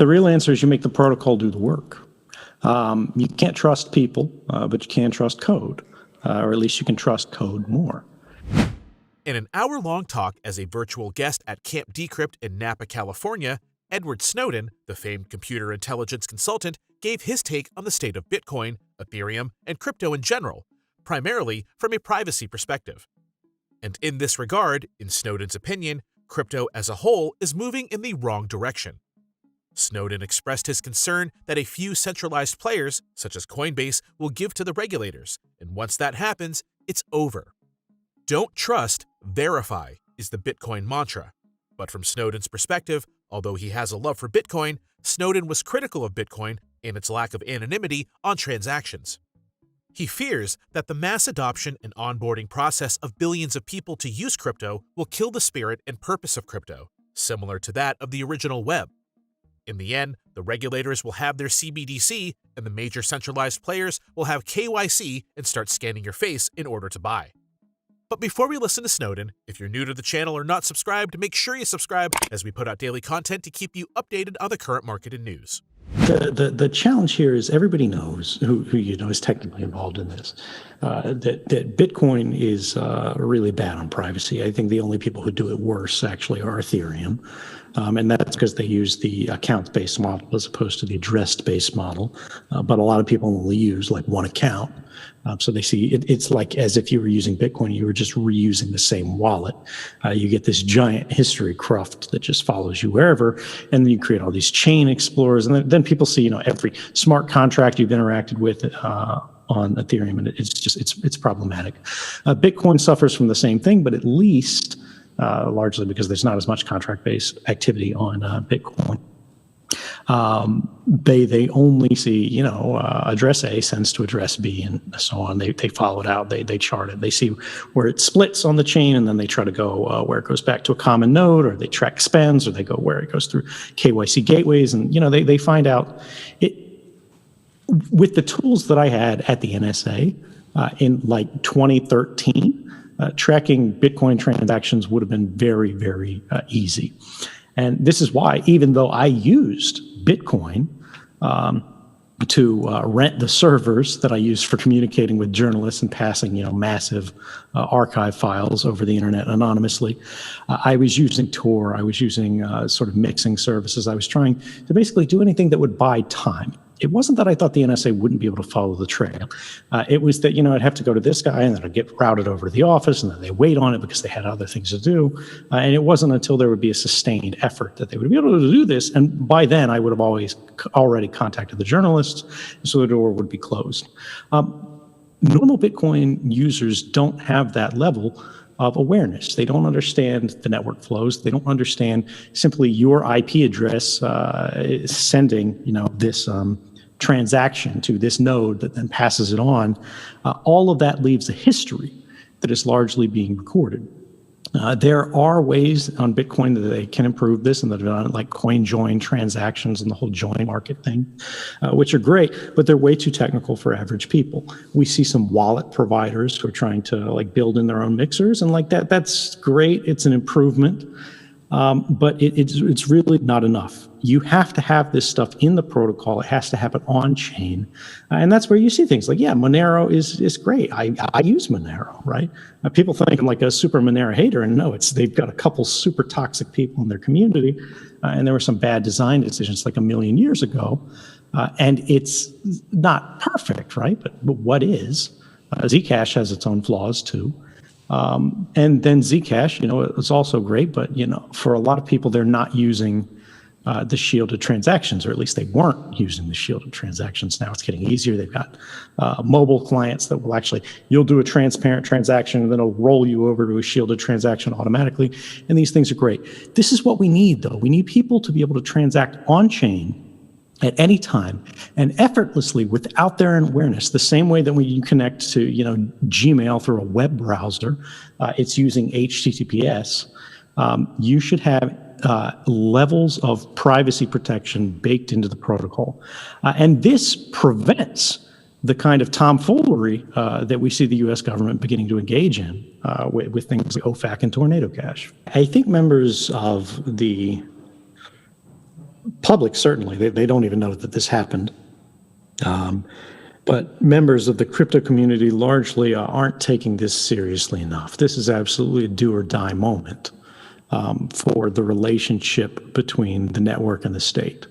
The real answer is you make the protocol do the work. You can't trust people, but you can trust code, or at least you can trust code more. In an hour-long talk as a virtual guest at Camp Decrypt in Napa, California, Edward Snowden, the famed computer intelligence consultant, gave his take on the state of Bitcoin, Ethereum, and crypto in general, primarily from a privacy perspective. And in this regard, in Snowden's opinion, crypto as a whole is moving in the wrong direction. Snowden expressed his concern that a few centralized players, such as Coinbase, will give to the regulators, and once that happens, it's over. Don't trust, verify is the Bitcoin mantra. But from Snowden's perspective, although he has a love for Bitcoin, Snowden was critical of Bitcoin and its lack of anonymity on transactions. He fears that the mass adoption and onboarding process of billions of people to use crypto will kill the spirit and purpose of crypto, similar to that of the original web. In the end, the regulators will have their CBDC, and the major centralized players will have KYC and start scanning your face in order to buy. But before we listen to Snowden, if you're new to the channel or not subscribed, make sure you subscribe as we put out daily content to keep you updated on the current market and news. The challenge here is everybody knows who is technically involved in this, that Bitcoin is really bad on privacy. I think the only people who do it worse actually are Ethereum. And that's because they use the account-based model as opposed to the address-based model. But a lot of people only use like one account. So they see it's like as if you were using Bitcoin, you were just reusing the same wallet. You get this giant history cruft that just follows you wherever, and then you create all these chain explorers, and then people see every smart contract you've interacted with on Ethereum, and it's problematic. Bitcoin suffers from the same thing, but at least largely because there's not as much contract-based activity on Bitcoin. They only see, address A sends to address B and so on. They follow it out. They chart it. They see where it splits on the chain, and then they try to go where it goes back to a common node, or they track spends, or they go where it goes through KYC gateways. And, they find out it with the tools that I had at the NSA in like 2013. Tracking Bitcoin transactions would have been very, very easy. And this is why, even though I used Bitcoin to rent the servers that I used for communicating with journalists and passing, massive archive files over the internet anonymously, I was using Tor. I was using sort of mixing services. I was trying to basically do anything that would buy time. It wasn't that I thought the NSA wouldn't be able to follow the trail. It was that, I'd have to go to this guy, and then I'd get routed over to the office, and then they wait on it because they had other things to do. And it wasn't until there would be a sustained effort that they would be able to do this. And by then, I would have already contacted the journalists, so the door would be closed. Normal Bitcoin users don't have that level of awareness. They don't understand the network flows. They don't understand simply your IP address sending, this transaction to this node that then passes it on. All of that leaves a history that is largely being recorded. There are ways on Bitcoin that they can improve this, and that are like coin join transactions and the whole join market thing, which are great, but they're way too technical for average people. We see some wallet providers who are trying to build in their own mixers, and that's great. It's an improvement, but it's really not enough. You have to have this stuff in the protocol. It has to happen on chain. And that's where you see things like, Monero is great. I use Monero, right? People think I'm like a super Monero hater, and no, they've got a couple super toxic people in their community. And there were some bad design decisions like a million years ago. And it's not perfect, right? But what is? Zcash has its own flaws too. And then Zcash, it's also great, but, for a lot of people, they're not using the shielded transactions, or at least they weren't using the shielded transactions. Now it's getting easier. They've got mobile clients that will you'll do a transparent transaction, and then it'll roll you over to a shielded transaction automatically. And these things are great. This is what we need, though. We need people to be able to transact on chain at any time and effortlessly without their awareness, the same way that when you connect to, Gmail through a web browser, it's using HTTPS. You should have levels of privacy protection baked into the protocol. And this prevents the kind of tomfoolery that we see the U.S. government beginning to engage in with things like OFAC and Tornado Cash. I think members of the Public, certainly. They don't even know that this happened. But members of the crypto community largely aren't taking this seriously enough. This is absolutely a do or die moment for the relationship between the network and the state.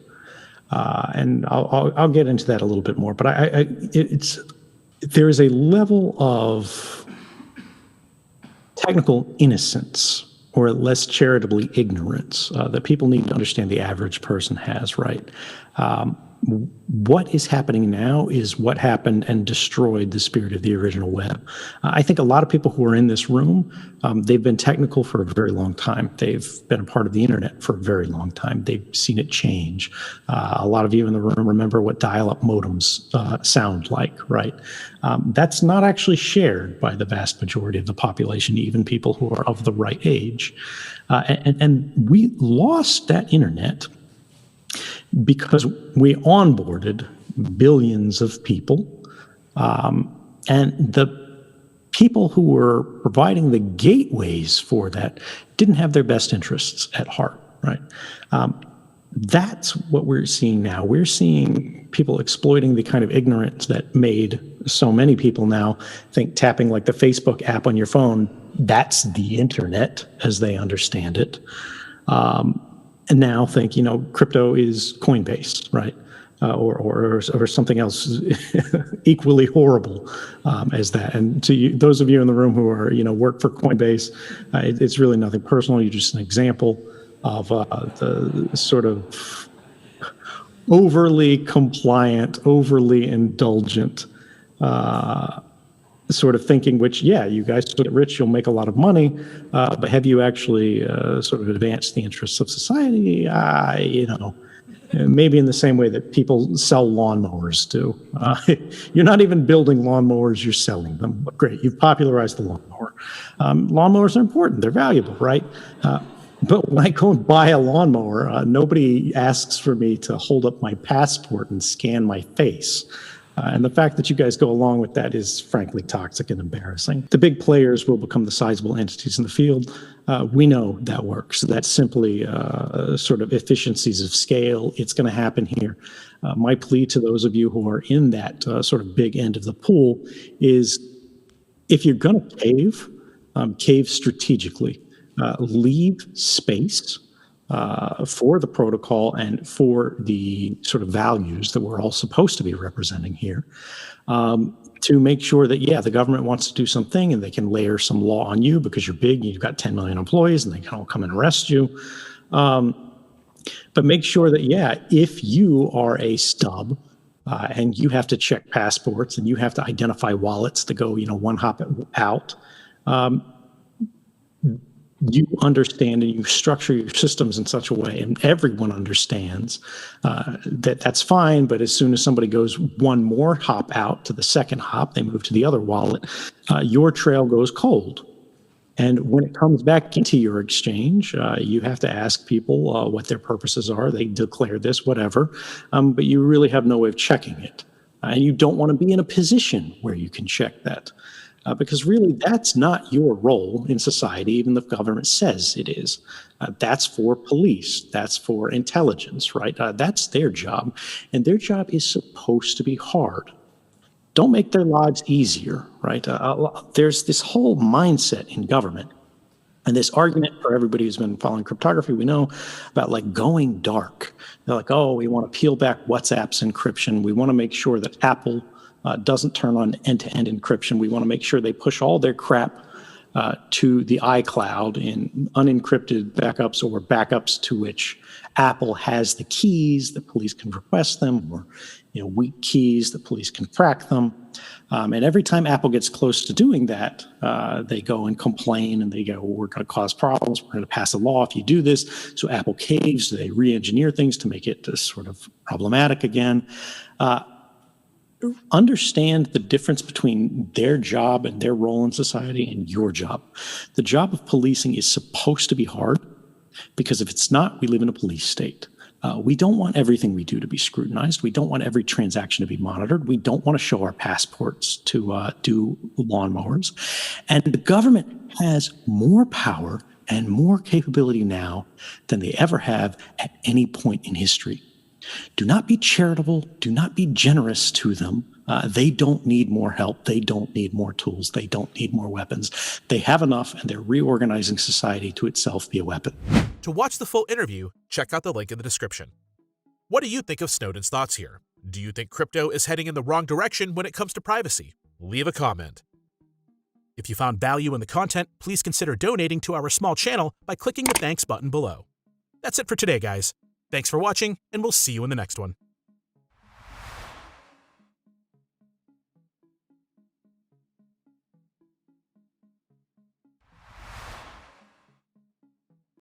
And I'll get into that a little bit more. But there is a level of technical innocence, or less charitably ignorance, that people need to understand the average person has, right? What is happening now is what happened and destroyed the spirit of the original web. I think a lot of people who are in this room, they've been technical for a very long time. They've been a part of the internet for a very long time. They've seen it change. A lot of you in the room remember what dial-up modems sound like, right? That's not actually shared by the vast majority of the population, even people who are of the right age. And we lost that internet because we onboarded billions of people, and the people who were providing the gateways for that didn't have their best interests at heart, right? That's what we're seeing now. We're seeing people exploiting the kind of ignorance that made so many people now think tapping like the Facebook app on your phone, that's the internet as they understand it. And now think, crypto is Coinbase, right? Or something else equally horrible as that. And to you, those of you in the room who are, work for Coinbase, it's really nothing personal. You're just an example of the sort of overly compliant, overly indulgent sort of thinking, which, you guys get rich, you'll make a lot of money, but have you actually sort of advanced the interests of society? Maybe in the same way that people sell lawnmowers do. You're not even building lawnmowers, you're selling them. Great, you've popularized the lawnmower. Lawnmowers are important, they're valuable, right? But when I go and buy a lawnmower, nobody asks for me to hold up my passport and scan my face. And the fact that you guys go along with that is frankly toxic and embarrassing. The big players will become the sizable entities in the field. We know that works. That's simply sort of efficiencies of scale. It's going to happen here. My plea to those of you who are in that sort of big end of the pool is, if you're going to cave strategically. Leave space for the protocol and for the sort of values that we're all supposed to be representing here, to make sure that, the government wants to do something and they can layer some law on you because you're big and you've got 10 million employees and they can all come and arrest you. But make sure that, if you are a stub and you have to check passports and you have to identify wallets to go, one hop out, you understand and you structure your systems in such a way, and everyone understands that that's fine. But as soon as somebody goes one more hop out to the second hop, they move to the other wallet, your trail goes cold. And when it comes back into your exchange, you have to ask people what their purposes are. They declare this, whatever, but you really have no way of checking it. And you don't want to be in a position where you can check that. Because really, that's not your role in society, even if the government says it is. That's for police. That's for intelligence, right? That's their job. And their job is supposed to be hard. Don't make their lives easier, right? There's this whole mindset in government. And this argument for everybody who's been following cryptography, we know about like going dark. They're like, oh, we want to peel back WhatsApp's encryption. We want to make sure that Apple doesn't turn on end-to-end encryption. We want to make sure they push all their crap to the iCloud in unencrypted backups or backups to which Apple has the keys, the police can request them, or weak keys, the police can crack them. And every time Apple gets close to doing that, they go and complain and they go, we're going to cause problems. We're going to pass a law if you do this. So Apple caves. They re-engineer things to make it sort of problematic again. Understand the difference between their job and their role in society and your job. The job of policing is supposed to be hard, because if it's not, we live in a police state. We don't want everything we do to be scrutinized. We don't want every transaction to be monitored. We don't want to show our passports to do lawnmowers. And the government has more power and more capability now than they ever have at any point in history. Do not be charitable. Do not be generous to them. They don't need more help. They don't need more tools. They don't need more weapons. They have enough, and they're reorganizing society to itself be a weapon. To watch the full interview, check out the link in the description. What do you think of Snowden's thoughts here? Do you think crypto is heading in the wrong direction when it comes to privacy? Leave a comment. If you found value in the content, please consider donating to our small channel by clicking the thanks button below. That's it for today, guys. Thanks for watching, and we'll see you in the next one.